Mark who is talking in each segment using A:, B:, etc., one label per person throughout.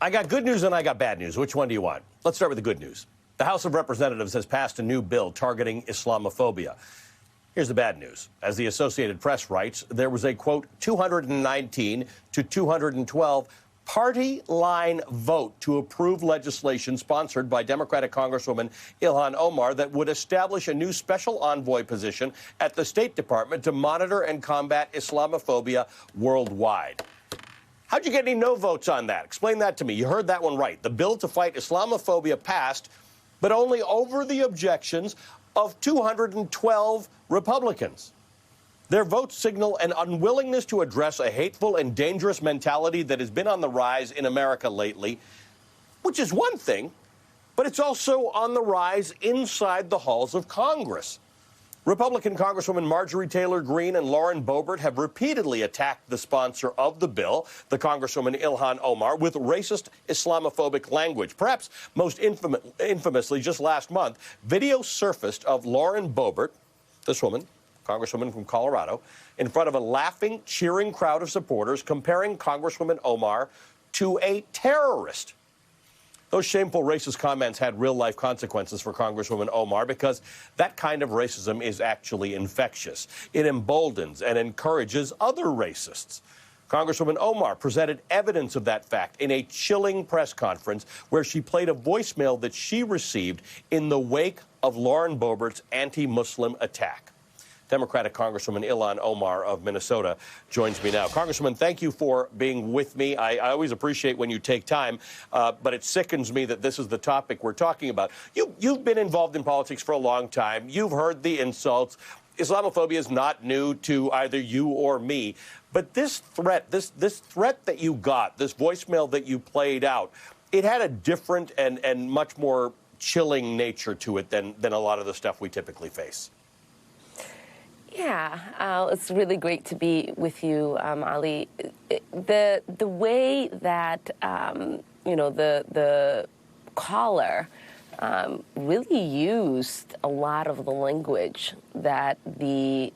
A: I got good news and I got bad news. Which one do you want? Let's start with the good news. The House of Representatives has passed a new bill targeting Islamophobia. Here's the bad news. As the Associated Press writes, there was a, quote, 219 to 212 party line vote to approve legislation sponsored by Democratic Congresswoman Ilhan Omar that would establish a new special envoy position at the State Department to monitor and combat Islamophobia worldwide. How'd you get any no votes on that? Explain that to me. You heard that one right. The bill to fight Islamophobia passed, but only over the objections of 212 Republicans. Their votes signal an unwillingness to address a hateful and dangerous mentality that has been on the rise in America lately, which is one thing, but it's also on the rise inside the halls of Congress. Republican Congresswoman Marjorie Taylor Greene and Lauren Boebert have repeatedly attacked the sponsor of the bill, the Congresswoman Ilhan Omar, with racist Islamophobic language. Perhaps most infamously, just last month, video surfaced of Lauren Boebert, this woman, Congresswoman from Colorado, in front of a laughing, cheering crowd of supporters, comparing Congresswoman Omar to a terrorist. Those shameful racist comments had real-life consequences for Congresswoman Omar because that kind of racism is actually infectious. It emboldens and encourages other racists. Congresswoman Omar presented evidence of that fact in a chilling press conference where she played a voicemail that she received in the wake of Lauren Boebert's anti-Muslim attack. Democratic Congresswoman Ilhan Omar of Minnesota joins me now. Congresswoman, thank you for being with me. I always appreciate when you take time, but it sickens me that this is the topic we're talking about. You've been involved in politics for a long time. You've heard the insults. Islamophobia is not new to either you or me. But this threat, this threat that you got, this voicemail that you played out, it had a different and much more chilling nature to it than a lot of the stuff we typically face.
B: Yeah, it's really great to be with you, Ali. The way that the caller really used a lot of the language that the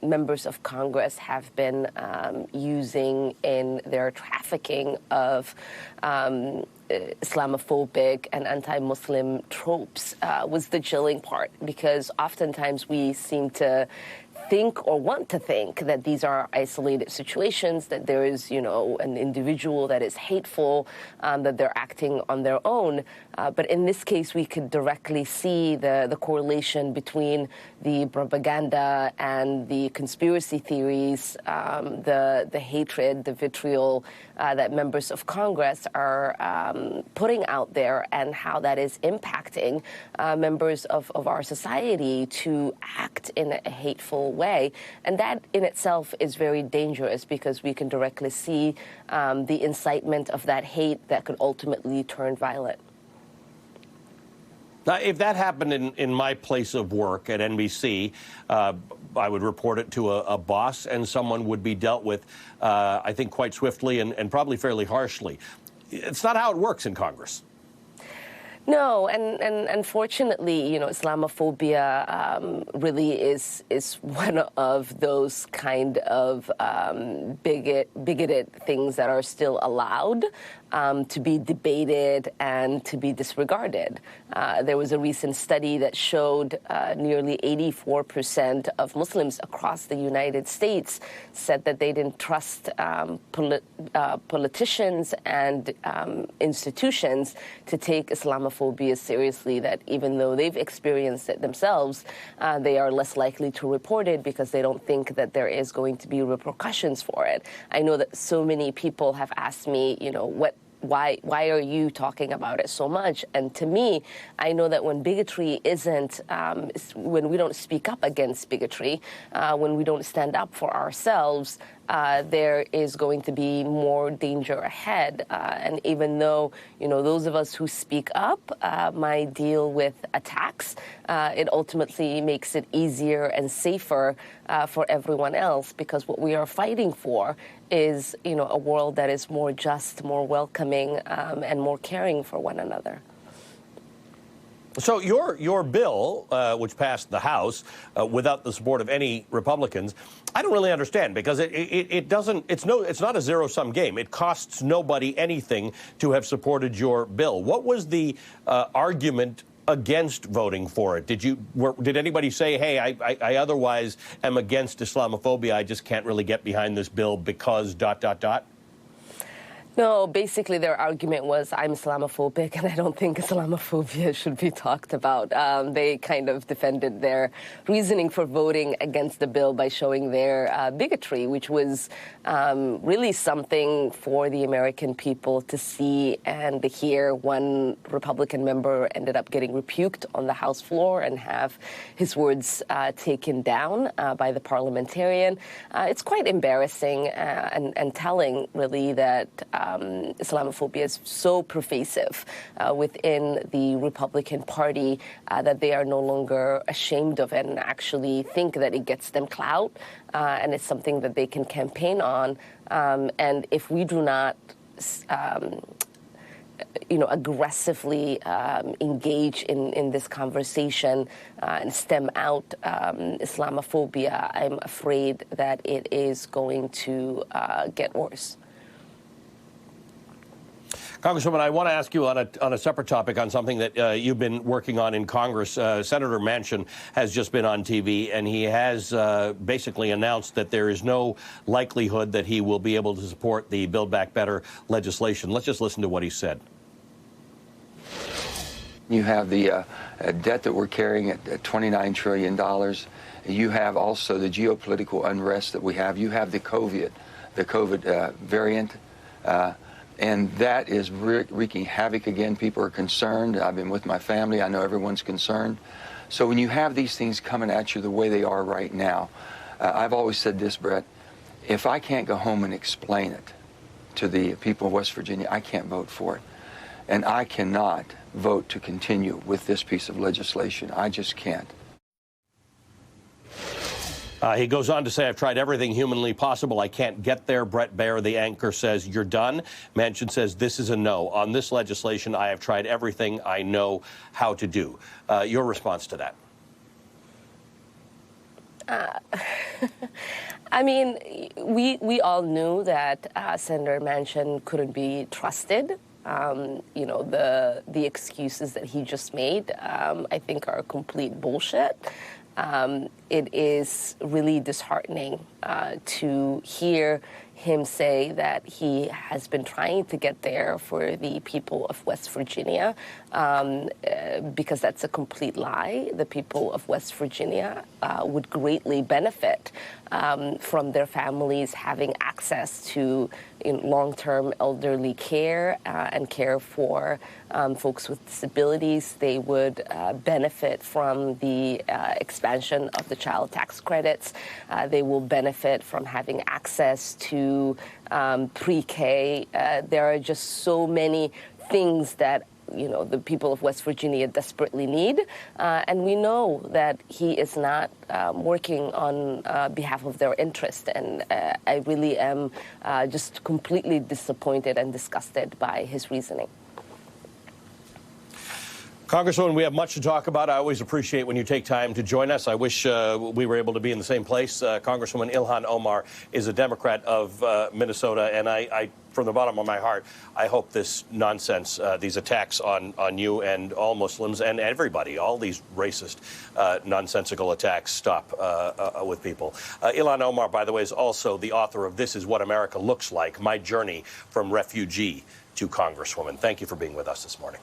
B: members of Congress have been using in their trafficking of Islamophobic and anti-Muslim tropes was the chilling part, because oftentimes we seem to think or want to think that these are isolated situations, that there is, an individual that is hateful, that they're acting on their own. But in this case, we could directly see the correlation between the propaganda and the conspiracy theories, the hatred, the vitriol that members of Congress are putting out there, and how that is impacting members of our society to act in a hateful way. And that in itself is very dangerous, because we can directly see the incitement of that hate that could ultimately turn violent.
A: Now, if that happened in my place of work at NBC, I would report it to a boss, and someone would be dealt with, I think, quite swiftly and probably fairly harshly. It's not how it works in Congress.
B: No, and unfortunately, Islamophobia really is one of those kind of bigoted things that are still allowed to be debated and to be disregarded. There was a recent study that showed nearly 84% of Muslims across the United States said that they didn't trust politicians and institutions to take Islamophobia seriously, that even though they've experienced it themselves, they are less likely to report it because they don't think that there is going to be repercussions for it. I know that so many people have asked me, why are you talking about it so much? And to me, I know that when bigotry isn't, when we don't speak up against bigotry, when we don't stand up for ourselves, there is going to be more danger ahead. And even though, those of us who speak up might deal with attacks, it ultimately makes it easier and safer for everyone else, because what we are fighting for is, a world that is more just, more welcoming, and more caring for one another.
A: So your bill, which passed the House without the support of any Republicans, I don't really understand, because it doesn't. It's not a zero-sum game. It costs nobody anything to have supported your bill. What was the argument against voting for it? Did anybody say, hey, I otherwise am against Islamophobia, I just can't really get behind this bill because ...
B: No, basically their argument was, I'm Islamophobic and I don't think Islamophobia should be talked about. They kind of defended their reasoning for voting against the bill by showing their bigotry, which was really something for the American people to see and to hear. One Republican member ended up getting rebuked on the House floor and have his words taken down by the parliamentarian. It's quite embarrassing and telling, really, that Islamophobia is so pervasive within the Republican Party that they are no longer ashamed of it and actually think that it gets them clout, and it's something that they can campaign on. And if we do not aggressively engage in this conversation and stem out Islamophobia, I'm afraid that it is going to get worse.
A: Congresswoman, I want to ask you on a separate topic, on something that you've been working on in Congress. Senator Manchin has just been on TV, and he has basically announced that there is no likelihood that he will be able to support the Build Back Better legislation. Let's just listen to what he said.
C: You have the debt that we're carrying at $29 trillion. You have also the geopolitical unrest that we have. You have the COVID variant. And that is wreaking havoc again. People are concerned. I've been with my family. I know everyone's concerned. So when you have these things coming at you the way they are right now, I've always said this, Brett, if I can't go home and explain it to the people of West Virginia, I can't vote for it. And I cannot vote to continue with this piece of legislation. I just can't.
A: He goes on to say, I've tried everything humanly possible. I can't get there. Brett Baer, the anchor, says, you're done. Manchin says, this is a no. On this legislation, I have tried everything I know how to do. Your response to that?
B: I mean, we all knew that Senator Manchin couldn't be trusted. The excuses that he just made, I think, are complete bullshit. It is really disheartening to hear him say that he has been trying to get there for the people of West Virginia, because that's a complete lie. The people of West Virginia would greatly benefit from their families having access to long-term elderly care and care for folks with disabilities. They would benefit from the expansion of the child tax credits. They will benefit from having access to pre-K. There are just so many things that the people of West Virginia desperately need. And we know that he is not working on behalf of their interest. And I really am just completely disappointed and disgusted by his reasoning.
A: Congresswoman, we have much to talk about. I always appreciate when you take time to join us. I wish we were able to be in the same place. Congresswoman Ilhan Omar is a Democrat of Minnesota, and I, from the bottom of my heart, I hope this nonsense, these attacks on you and all Muslims and everybody, all these racist, nonsensical attacks stop with people. Ilhan Omar, by the way, is also the author of This Is What America Looks Like, My Journey from Refugee to Congresswoman. Thank you for being with us this morning.